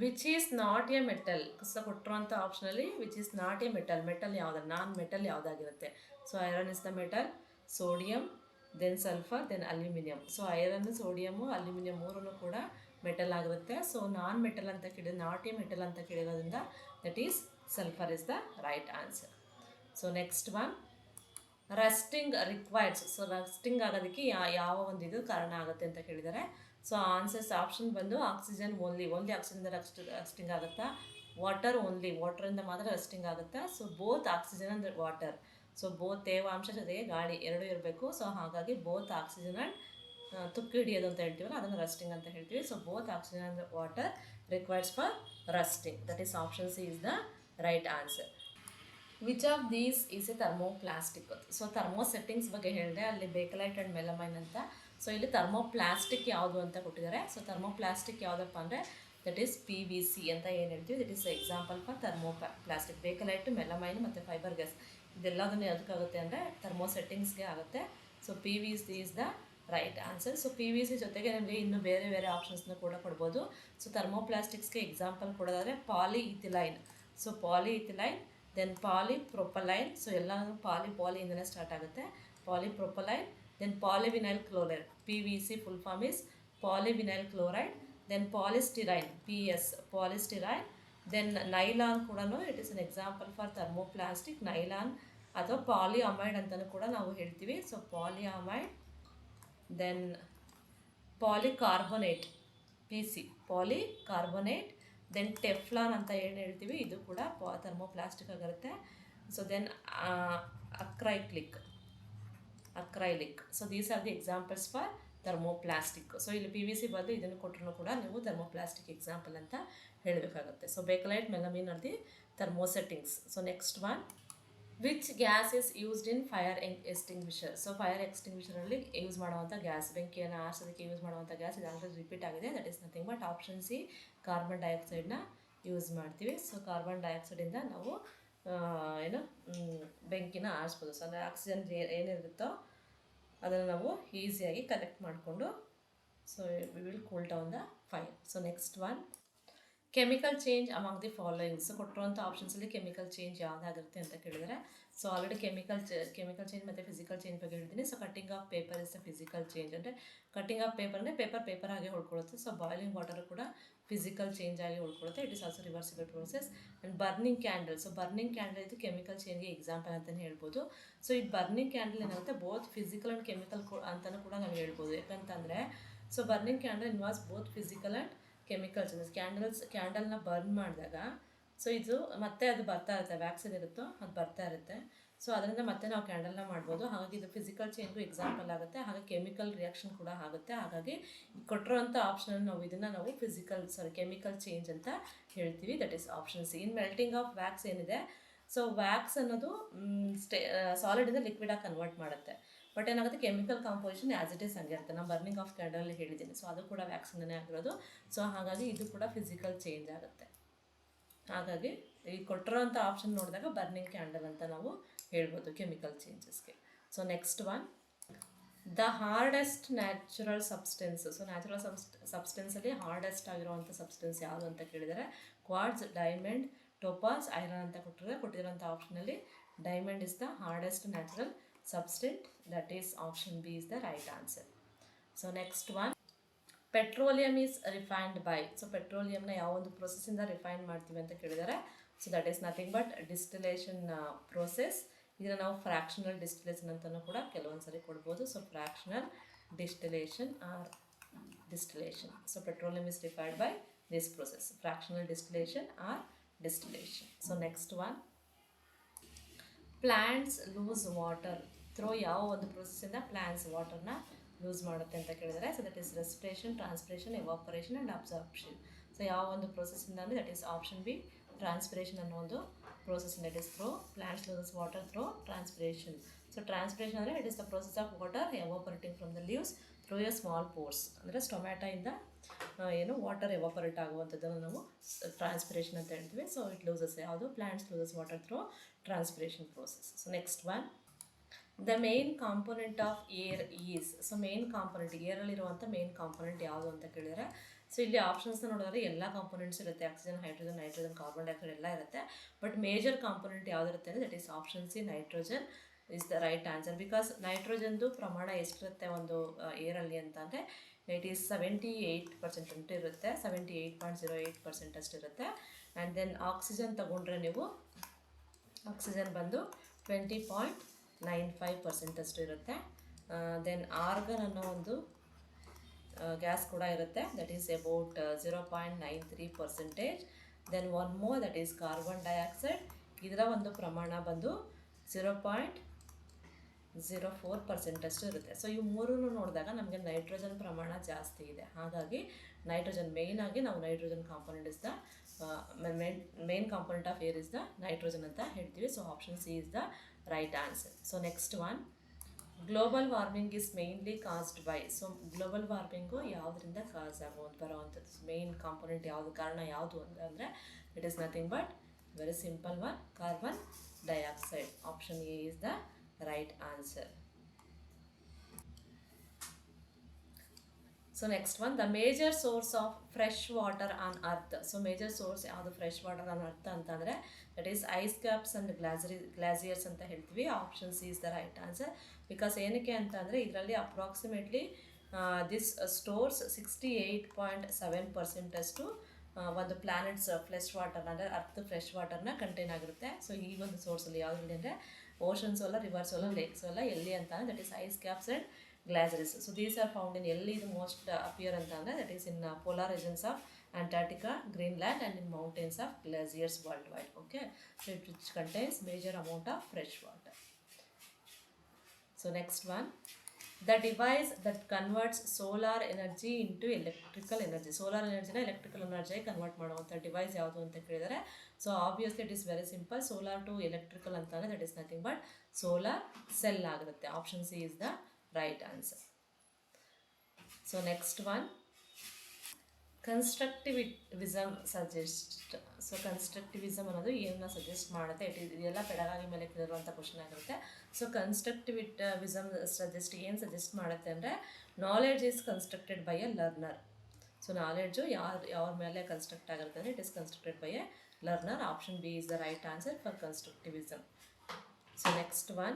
which is not a metal. So ಕೊಟ್ಟಿರುವಂಥ ಆಪ್ಷನಲ್ಲಿ which is not a metal ಯಾವುದು, ನಾನ್ ಮೆಟಲ್ ಯಾವುದಾಗಿರುತ್ತೆ. So iron is the metal, sodium, then sulphur, then aluminium. So iron, sodium, aluminium ಮೂರೂ ಕೂಡ ಮೆಟಲ್ ಆಗಿರುತ್ತೆ. ಸೊ ನಾನ್ ಮೆಟಲ್ ಅಂತ ಕೇಳಿದ್ರೆ, ನಾಟ್ ಎ ಮೆಟಲ್ ಅಂತ ಕೇಳಿರೋದ್ರಿಂದ that is sulphur is the right answer. So next one, rusting requires. So rusting ಆಗೋದಕ್ಕೆ ಯಾವ ಒಂದು ಇದು ಕಾರಣ ಆಗುತ್ತೆ ಅಂತ ಕೇಳಿದ್ದಾರೆ. ಸೊ ಆನ್ಸರ್ಸ್ ಆಪ್ಷನ್ ಬಂದು ಆಕ್ಸಿಜನ್ ಓನ್ಲಿ ಆಕ್ಸಿಜನ್ ರಸ್ಟಿಂಗ್ ಆಗುತ್ತಾ, ವಾಟರಿಂದ ಮಾತ್ರ ರಸ್ಟಿಂಗ್ ಆಗುತ್ತಾ. So both oxygen and water. So both ತೇವಾಂಶ ಜೊತೆಗೆ ಗಾಳಿ ಎರಡೂ ಇರಬೇಕು. ಸೊ ಹಾಗಾಗಿ ಬೋತ್ ಆಕ್ಸಿಜನ್ ಆ್ಯಂಡ್ ತುಕ್ಕು ಹಿಡಿಯೋದು ಅಂತ ಹೇಳ್ತೀವಲ್ಲ, ಅದನ್ನು ರಸ್ಟಿಂಗ್ ಅಂತ ಹೇಳ್ತೀವಿ. So both oxygen and water requires for rusting. That is option C is the right answer. Which of these is A thermoplastic. So thermo settings ಬಗ್ಗೆ ಹೇಳಿದೆ, ಅಲ್ಲಿ ಬೇಕಲೈಟ್ ಆ್ಯಂಡ್ ಮೆಲಮೈನ್ ಅಂತ. ಸೊ ಇಲ್ಲಿ ಥರ್ಮೋಪ್ಲಾಸ್ಟಿಕ್ ಯಾವುದು ಅಂತ ಕೊಟ್ಟಿದ್ದಾರೆ. ಸೊ ಥರ್ಮೋಪ್ಲಾಸ್ಟಿಕ್ ಯಾವುದಪ್ಪ ಅಂದರೆ ದಟ್ ಈಸ್ PVC ಅಂತ ಏನು ಹೇಳ್ತೀವಿ, that is example for thermoplastic. Bakelite, melamine ಮತ್ತು ಫೈಬರ್ ಗ್ಯಾಸ್ ಇದೆಲ್ಲದನ್ನು ಯಾವುದಕ್ಕಾಗುತ್ತೆ ಅಂದರೆ ಥರ್ಮೋ ಸೆಟ್ಟಿಂಗ್ಸ್ಗೆ ಆಗುತ್ತೆ. So PVC is the right answer. So P V C ಜೊತೆಗೆ ನಿಮಗೆ ಇನ್ನು ಬೇರೆ ಬೇರೆ ಆಪ್ಷನ್ಸ್ನ ಕೂಡ ಕೊಡ್ಬೋದು. ಸೊ ಥರ್ಮೋಪ್ಲಾಸ್ಟಿಕ್ಸ್ಗೆ ಎಕ್ಸಾಂಪಲ್ ಕೊಡೋದಾದರೆ polyethylene. So polyethylene, then polypropylene. So ಎಲ್ಲನೂ ಪಾಲಿಯಿಂದಲೇ ಸ್ಟಾರ್ಟ್ ಆಗುತ್ತೆ. Polypropylene, then polyvinyl chloride. P V C full form is polyvinyl chloride. Then polystyrene, P S polystyrene. Then nylon ಕೂಡ it is an example for thermoplastic. Nylon ಅಥವಾ ಪಾಲಿಅಮೈಡ್ ಅಂತಲೂ ಕೂಡ ನಾವು ಹೇಳ್ತೀವಿ. So polyamide. Then polycarbonate, P C polycarbonate. Then Teflon ಅಂತ ಏನು ಹೇಳ್ತೀವಿ, ಇದು ಕೂಡ ಥರ್ಮೋಪ್ಲಾಸ್ಟಿಕ್ ಆಗಿರುತ್ತೆ. So then acrylic. So these are the examples for thermoplastic. So ಇಲ್ಲಿ ಪಿ ವಿ ಸಿ ಬದಲು ಇದನ್ನು ಕೊಟ್ಟರು ಕೂಡ ನೀವು ಥರ್ಮೋಪ್ಲಾಸ್ಟಿಕ್ ಎಕ್ಸಾಂಪಲ್ ಅಂತ ಹೇಳಬೇಕಾಗುತ್ತೆ. So Bakelite, melamine are the thermosettings. So next one, which gas is used in fire extinguisher. So fire ಎಕ್ಸ್ಟಿಂಗ್ವಿಷರಲ್ಲಿ ಯೂಸ್ ಮಾಡುವಂಥ ಗ್ಯಾಸ್, ಬೆಂಕಿಯನ್ನು ಆರಿಸೋದಕ್ಕೆ ಯೂಸ್ ಮಾಡುವಂಥ ಗ್ಯಾಸ್, ಇದು ಆಲ್ರೆಡಿ ರಿಪೀಟ್ ಆಗಿದೆ. That is nothing but option C, carbon ಡೈಆಕ್ಸೈಡ್ನ ಯೂಸ್ ಮಾಡ್ತೀವಿ. ಸೊ ಕಾರ್ಬನ್ ಡೈಆಕ್ಸೈಡಿಂದ ನಾವು ಬೆಂಕಿನ ಆರಿಸ್ಬೋದು. ಸೊ ಅಂದರೆ ಆಕ್ಸಿಜನ್ ಏನಿರುತ್ತೋ ಅದನ್ನು ನಾವು ಈಸಿಯಾಗಿ ಕಲೆಕ್ಟ್ ಮಾಡಿಕೊಂಡು so we will cool down the fire. So next one, chemical change among the followings. ಕೊಟ್ಟಿರುವಂಥ ಆಪ್ಷನ್ಸಲ್ಲಿ ಕೆಮಿಕಲ್ ಚೇಂಜ್ ಯಾವುದಾಗಿರುತ್ತೆ ಅಂತ ಕೇಳಿದರೆ, ಸೊ ಆಲ್ರೆಡಿ ಕೆಮಿಕಲ್ ಚೇಂಜ್ ಮತ್ತು ಫಿಸಿಕಲ್ ಚೇಂಜ್ ಬಗ್ಗೆ ಹೇಳಿದ್ದೀನಿ. So cutting of paper is the physical change. ಅಂದರೆ ಕಟ್ಟಿಂಗ್ ಆಫ್ ಪೇಪರ್ ಅಂದರೆ ಪೇಪರ್ ಆಗಿ ಹೊಡ್ಕೊಳ್ಳುತ್ತೆ. ಸೊ ಬಾಯ್ಲಿಂಗ್ ವಾಟರ್ ಕೂಡ ಫಿಸಿಕಲ್ ಚೇಂಜ್ ಆಗಿ ಹೊಡ್ಕೊಳ್ಳುತ್ತೆ. It is also reversible process. And burning candle. So burning candle ಇದು ಕೆಮಿಕಲ್ ಚೇಂಜ್ಗೆ ಎಕ್ಸಾಂಪಲ್ ಅಂತಲೇ ಹೇಳ್ಬೋದು. ಸೊ ಈ ಬರ್ನಿಂಗ್ ಕ್ಯಾಂಡಲ್ ಏನಾಗುತ್ತೆ, ಬೋತ್ ಫಿಸಿಕಲ್ ಆ್ಯಂಡ್ ಕೆಮಿಕಲ್ ಅಂತಲೂ ಕೂಡ ನಾವು ಹೇಳ್ಬೋದು. ಯಾಕಂತಂದರೆ so burning candle involves both physical and chemical changes. ಕ್ಯಾಂಡಲ್ನ ಬರ್ನ್ ಮಾಡಿದಾಗ ಸೊ ಇದು ಮತ್ತೆ ಅದು ಬರ್ತಾ ಇರುತ್ತೆ, ವ್ಯಾಕ್ಸ್ ಏನಿರುತ್ತೋ ಅದು ಬರ್ತಾ ಇರುತ್ತೆ. ಸೊ ಅದರಿಂದ ಮತ್ತೆ ನಾವು ಕ್ಯಾಂಡಲ್ನ ಮಾಡ್ಬೋದು. ಹಾಗಾಗಿ ಇದು ಫಿಸಿಕಲ್ ಚೇಂಜ್ಗೂ ಎಕ್ಸಾಂಪಲ್ ಆಗುತ್ತೆ. ಹಾಗೆ ಕೆಮಿಕಲ್ ರಿಯಾಕ್ಷನ್ ಕೂಡ ಆಗುತ್ತೆ. ಹಾಗಾಗಿ ಕೊಟ್ಟಿರೋಂಥ ಆಪ್ಷನ್ ನಾವು ಕೆಮಿಕಲ್ ಚೇಂಜ್ ಅಂತ ಹೇಳ್ತೀವಿ. That is option C. In melting of wax ಏನಿದೆ, ಸೊ ವ್ಯಾಕ್ಸ್ ಅನ್ನೋದು ಸಾಲಿಡಿಂದ ಲಿಕ್ವಿಡಾಗಿ ಕನ್ವರ್ಟ್ ಮಾಡುತ್ತೆ. ಬಟ್ ಏನಾಗುತ್ತೆ, chemical composition as it is ಹಂಗೆ ಇರುತ್ತೆ. ನಾನು ಬರ್ನಿಂಗ್ ಆಫ್ ಕ್ಯಾಂಡಲ್ ಹೇಳಿದ್ದೀನಿ. ಸೊ ಅದು ಕೂಡ ವ್ಯಾಕ್ಸಿಂದನೇ ಆಗಿರೋದು. ಸೊ ಹಾಗಾಗಿ ಇದು ಕೂಡ ಫಿಸಿಕಲ್ ಚೇಂಜ್ ಆಗುತ್ತೆ. ಹಾಗಾಗಿ ಈ ಕೊಟ್ಟಿರೋಂಥ ಆಪ್ಷನ್ ನೋಡಿದಾಗ ಬರ್ನಿಂಗ್ ಕ್ಯಾಂಡಲ್ ಅಂತ ನಾವು ಹೇಳ್ಬೋದು ಕೆಮಿಕಲ್ ಚೇಂಜಸ್ಗೆ. So next one, the hardest natural substance. So natural ಸಬ್ಸ್ಟೆನ್ಸಲ್ಲಿ ಹಾರ್ಡೆಸ್ಟ್ ಆಗಿರುವಂಥ ಸಬ್ಸ್ಟೆನ್ಸ್ ಯಾವುದು ಅಂತ ಕೇಳಿದರೆ, ಕ್ವಾರ್ಟ್ಸ್, ಡೈಮಂಡ್, ಟೋಪಾಸ್, ಐರನ್ ಅಂತ ಕೊಟ್ಟಿರೋಂಥ ಆಪ್ಷನಲ್ಲಿ diamond is the hardest natural substance. That is option B is the right answer. So next one, petroleum is refined by. So petroleum na ಯಾವ ಒಂದು process ಇಂದ ರಿಫೈನ್ ಮಾಡ್ತೀವಿ ಅಂತ ಕೇಳಿದರೆ, so that is nothing but distillation process. ಇದನ್ನ ನಾವು fractional distillation ಅಂತಲೂ ಕೂಡ ಕೆಲವೊಂದು ಸರಿ ಕೊಡ್ಬೋದು. So fractional distillation or distillation. So petroleum is refined by this process, fractional distillation or distillation. So next one, plants lose water through ಯಾವ ಒಂದು ಪ್ರೊಸೆಸ್ಸಿಂದ ಪ್ಲ್ಯಾಂಟ್ಸ್ ವಾಟರ್ನ ಲೂಸ್ ಮಾಡುತ್ತೆ ಅಂತ ಕೇಳಿದರೆ, so that is respiration, transpiration, evaporation and absorption. So ಯಾವ ಒಂದು ಪ್ರೊಸೆಸ್ಸಿಂದ ಅಂದರೆ that is option B, transpiration ಅನ್ನೋ ಒಂದು process. That is through plants loses water through transpiration. So transpiration ಅಂದರೆ it is the process of water evaporating from the leaves through a small pores. ಅಂದರೆ ಸ್ಟೊಮ್ಯಾಟೋಯಿಂದ ವಾಟರ್ ಎವಾಪರೇಟ್ ಆಗುವಂಥದ್ದನ್ನು ನಾವು ಟ್ರಾನ್ಸ್ಪಿರೇಷನ್ ಅಂತ ಹೇಳ್ತೀವಿ. ಸೊ ಇಟ್ ಲೂಸಸ್, ಯಾವುದು plants loses water through transpiration process. So next one, the main component of air is. So main component, ಏರಲ್ಲಿರುವಂಥ ಮೇನ್ ಕಾಂಪೊನೆಂಟ್ ಯಾವುದು ಅಂತ ಕೇಳಿದರೆ, ಸೊ ಇಲ್ಲಿ ಆಪ್ಷನ್ಸ್ನ ನೋಡಿದ್ರೆ ಎಲ್ಲ ಕಾಂಪೊನೆಂಟ್ಸ್ ಇರುತ್ತೆ. Oxygen, hydrogen, nitrogen, carbon dioxide ಎಲ್ಲ ಇರುತ್ತೆ. ಬಟ್ ಮೇಜರ್ ಕಾಂಪೊನೆಂಟ್ ಯಾವುದಿರುತ್ತೆ ಅಂದರೆ that is option C, nitrogen is the right answer. Because ನೈಟ್ರೋಜನ್ದು ಪ್ರಮಾಣ ಎಷ್ಟಿರುತ್ತೆ ಒಂದು ಏರಲ್ಲಿ ಅಂತ ಅಂದರೆ ಇಟ್ ಈಸ್ 78% ಇರುತ್ತೆ. 78.08% ಅಷ್ಟಿರುತ್ತೆ. ಆ್ಯಂಡ್ ದೆನ್ ಆಕ್ಸಿಜನ್ ತಗೊಂಡ್ರೆ ನೀವು, ಆಕ್ಸಿಜನ್ ಬಂದು 20.95% ಅಷ್ಟು ಇರುತ್ತೆ. ದೆನ್ ಆರ್ಗನ್ ಅನ್ನೋ ಒಂದು ಗ್ಯಾಸ್ ಕೂಡ ಇರುತ್ತೆ. That is about 0.93%. Then one more, that is carbon dioxide. ಇದರ ಒಂದು ಪ್ರಮಾಣ ಬಂದು 0.04% ಅಷ್ಟು ಇರುತ್ತೆ. ಸೊ ಈ ಮೂರನ್ನು ನೋಡಿದಾಗ ನಮಗೆ ನೈಟ್ರೋಜನ್ ಪ್ರಮಾಣ ಜಾಸ್ತಿ ಇದೆ. ಹಾಗಾಗಿ ನೈಟ್ರೋಜನ್ ಮೇಯ್ನಾಗಿ ನಾವು nitrogen component is the main component of air is the nitrogen ಅಂತ ಹೇಳ್ತೀವಿ. So option C is the right answer. So next one, global warming is mainly caused by. So global warming ಯಾವುದರಿಂದ ಕಾಸ್ ಬರೋವಂಥದ್ದು, ಮೇನ್ ಕಾಂಪೊನೆಂಟ್ ಯಾವುದು, ಕಾರಣ ಯಾವುದು ಅಂದರೆ it is nothing but very simple one, carbon dioxide. Option A is the right answer. So next one the major source of fresh water on earth. So major source ಯಾವುದು ಫ್ರೆಶ್ ವಾಟರ್ ಆನ್ ಅರ್ತ್ ಅಂತಂದರೆ that is ice caps and glaciers ಅಂತ ಹೇಳ್ತೀವಿ. Option C is the right answer. Because ಏನಕ್ಕೆ ಅಂತ ಅಂದರೆ ಇದರಲ್ಲಿ ಅಪ್ರಾಕ್ಸಿಮೇಟ್ಲಿ ದಿಸ್ ಸ್ಟೋರ್ಸ್ 68.7% ಅಷ್ಟು ಒಂದು ಪ್ಲಾನೆಟ್ಸ್ ಫ್ರೆಶ್ ವಾಟರ್ನ ಅಂದರೆ ಅರ್ತ್ ಫ್ರೆಶ್ ವಾಟರ್ನ ಕಂಟೈನ್ ಆಗಿರುತ್ತೆ. ಸೊ ಈ ಒಂದು ಸೋರ್ಸಲ್ಲಿ ಯಾವುದ್ರಲ್ಲಿ ಅಂದರೆ ಓಷನ್ಸು ಅಲ್ಲ, ರಿವರ್ಸು ಅಲ್ಲ, ಲೇಕ್ಸು ಅಲ್ಲ, ಎಲ್ಲಿ ಅಂತ ಅಂದರೆ that is ice caps and glaciers. So these are found in ಎಲ್ಲಿ ಇದು ಮೋಸ್ಟ್ ಅಪಿಯರ್ ಅಂತ ಅಂದರೆ that is in polar regions of Antarctica, Greenland and in mountains of glaciers worldwide. Okay, so it which contains major amount of fresh water. So next one, the device that converts solar energy into electrical energy. Solar energy na electrical energy convert ಮಾಡುವಂಥ ಡಿವೈಸ್ ಯಾವುದು ಅಂತ ಕೇಳಿದರೆ so obviously it is very simple. Solar to electrical ಅಂತಂದರೆ that is nothing but solar cell ಆಗಿರುತ್ತೆ. Option C is the right answer. So next one, constructivism suggest. So constructivism ಅನ್ನೋದು ಏನನ್ನ ಸಜೆಸ್ಟ್ ಮಾಡುತ್ತೆ? ಇದೆಲ್ಲ ಪೆಡಗಾಗಿ ಮೇಲೆ ಕೇಳಿರುವಂಥ ಕ್ವಶನ್ ಆಗಿರುತ್ತೆ. ಸೊ ಕನ್ಸ್ಟ್ರಕ್ಟಿವಿಸಮ್ ಏನು ಸಜೆಸ್ಟ್ ಮಾಡುತ್ತೆ ಅಂದರೆ knowledge is constructed by a learner. So knowledge ಯಾರ ಮೇಲೆ ಕನ್ಸ್ಟ್ರಕ್ಟ್ ಆಗಿರುತ್ತೆ ಅಂದರೆ it is constructed by a learner. Option B is the right answer for constructivism. So next one,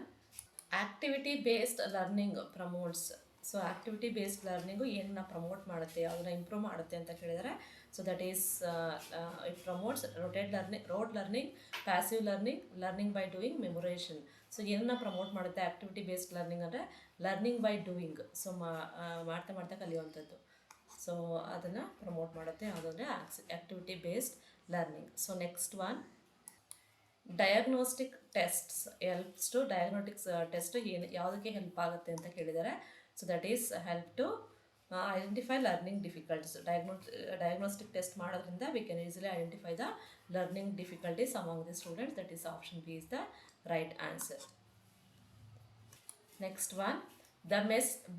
activity based learning promotes. So activity based learning ಏನನ್ನ ಪ್ರಮೋಟ್ ಮಾಡುತ್ತೆ, ಯಾವುದನ್ನ ಇಂಪ್ರೂವ್ ಮಾಡುತ್ತೆ ಅಂತ ಕೇಳಿದರೆ so that is it promotes rote learning, passive learning by doing, memorisation. So ಏನನ್ನ ಪ್ರಮೋಟ್ ಮಾಡುತ್ತೆ ಆ್ಯಕ್ಟಿವಿಟಿ ಬೇಸ್ಡ್ ಲರ್ನಿಂಗ್ ಅಂದರೆ ಲರ್ನಿಂಗ್ ಬೈ ಡೂಯಿಂಗ್. ಸೊ ಮಾಡ್ತಾ ಮಾಡ್ತಾ ಕಲಿಯುವಂಥದ್ದು. ಸೊ ಅದನ್ನು ಪ್ರಮೋಟ್ ಮಾಡುತ್ತೆ ಯಾವುದಂದರೆ activity based learning. So next one, diagnostic tests helps to diagnostics test ಯಾವುದಕ್ಕೆ ಹೆಲ್ಪ್ ಆಗುತ್ತೆ ಅಂತ ಕೇಳಿದರೆ so that is help to identify learning difficulties. Diagnostic test ಮಾಡೋದ್ರಿಂದ we can easily identify the learning difficulties among the students. That is option B is the right answer. Next one, the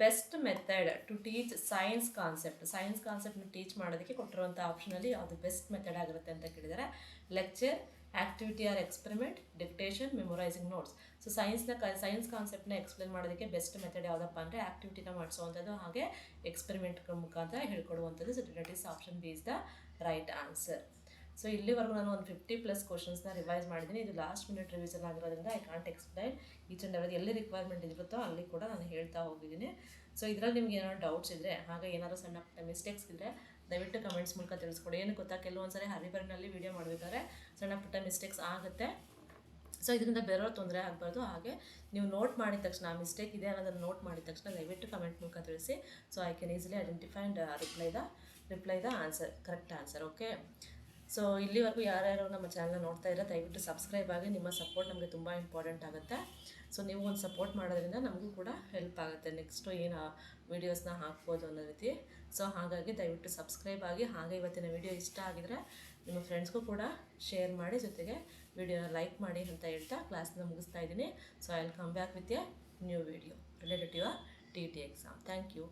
best method to teach science concept. Science ಕಾನ್ಸೆಪ್ಟ್ನ ಟೀಚ್ ಮಾಡೋದಕ್ಕೆ ಕೊಟ್ಟಿರುವಂಥ ಆಪ್ಷನಲ್ಲಿ ಯಾವುದು ಬೆಸ್ಟ್ ಮೆಥಡ್ ಆಗಿರುತ್ತೆ ಅಂತ ಕೇಳಿದರೆ lecture, activity or experiment, dictation, memorising notes. So science ಕಾನ್ಸೆಪ್ಟ್ನ ಎಕ್ಸ್ಪ್ಲೇನ್ ಮಾಡೋದಕ್ಕೆ ಬೆಸ್ಟ್ ಮೆಥಡ್ ಯಾವುದಪ್ಪ ಅಂದರೆ ಆ್ಯಕ್ಟಿವಿಟಿನ ಮಾಡಿಸುವಂಥದ್ದು, ಹಾಗೆ ಎಕ್ಸ್ಪೆರಿಮೆಂಟ್ ಮುಖಾಂತರ ಹೇಳ್ಕೊಡುವಂಥದ್ದು. So that is option B is the right answer. So ಇಲ್ಲಿವರೆಗೂ ನಾನು ಒಂದು 50+ ಕ್ವಶನ್ಸ್ನ ರಿವೈಸ್ ಮಾಡಿದ್ದೀನಿ. ಇದು ಲಾಸ್ಟ್ ಮಿನಿಟ್ ರಿವಿಷನ್ ಆಗಿರೋದ್ರಿಂದ I can't explain each and every. ಎಲ್ಲಿ ರಿಕ್ವೈರ್ಮೆಂಟ್ ಇರುತ್ತೋ ಅಲ್ಲಿ ಕೂಡ ನಾನು ಹೇಳ್ತಾ ಹೋಗಿದ್ದೀನಿ. ಸೊ ಇದರಲ್ಲಿ ನಿಮ್ಗೆ ಏನಾದ್ರು ಡೌಟ್ಸ್ ಇದ್ದರೆ, ಹಾಗೆ ಏನಾದರೂ ಸಣ್ಣ ಪುಟ್ಟ ಮಿಸ್ಟೇಕ್ಸ್ ಇದ್ದರೆ ದಯವಿಟ್ಟು ಕಮೆಂಟ್ಸ್ ಮೂಲಕ ತಿಳಿಸ್ಕೊಡಿ. ಏನು ಗೊತ್ತಾ, ಕೆಲವೊಂದ್ಸರಿ ಹರಿಬರಿನಲ್ಲಿ ವೀಡಿಯೋ ಮಾಡಬೇಕಾದ್ರೆ ಸಣ್ಣ ಪುಟ್ಟ ಮಿಸ್ಟೇಕ್ಸ್ ಆಗುತ್ತೆ. ಸೊ ಇದರಿಂದ ಬೇರೆಯವ್ರು ತೊಂದರೆ ಆಗಬಾರ್ದು. ಹಾಗೆ ನೀವು ನೋಟ್ ಮಾಡಿದ ತಕ್ಷಣ ಆ ಮಿಸ್ಟೇಕ್ ಇದೆ ಅನ್ನೋದನ್ನು ನೋಟ್ ಮಾಡಿದ ತಕ್ಷಣ ದಯವಿಟ್ಟು ಕಮೆಂಟ್ ಮೂಲಕ ತಿಳಿಸಿ. So I can easily identify and reply the answer, correct answer. Okay, so ಇಲ್ಲಿವರೆಗೂ ಯಾರ್ಯಾರು ನಮ್ಮ ಚಾನಲ್ನ ನೋಡ್ತಾ ಇರೋ ದಯವಿಟ್ಟು ಸಬ್ಸ್ಕ್ರೈಬ್ ಆಗಿ. ನಿಮ್ಮ ಸಪೋರ್ಟ್ ನಮಗೆ ತುಂಬ ಇಂಪಾರ್ಟೆಂಟ್ ಆಗುತ್ತೆ. ಸೊ ನೀವು ಒಂದು ಸಪೋರ್ಟ್ ಮಾಡೋದ್ರಿಂದ ನಮಗೂ ಕೂಡ ಹೆಲ್ಪ್ ಆಗುತ್ತೆ ನೆಕ್ಸ್ಟು ಏನು ವೀಡಿಯೋಸ್ನ ಹಾಕ್ಬೋದು ಅನ್ನೋ ರೀತಿ. ಸೊ ಹಾಗಾಗಿ ದಯವಿಟ್ಟು ಸಬ್ಸ್ಕ್ರೈಬ್ ಆಗಿ. ಹಾಗೆ ಇವತ್ತಿನ ವೀಡಿಯೋ ಇಷ್ಟ ಆಗಿದರೆ ನಿಮ್ಮ ಫ್ರೆಂಡ್ಸ್ಗೂ ಕೂಡ ಶೇರ್ ಮಾಡಿ, ಜೊತೆಗೆ ವಿಡಿಯೋನ ಲೈಕ್ ಮಾಡಿ ಅಂತ ಹೇಳ್ತಾ ಕ್ಲಾಸ್ನ ಮುಗಿಸ್ತಾ ಇದ್ದೀನಿ. So I will come back with a new video related to your TET exam. Thank you.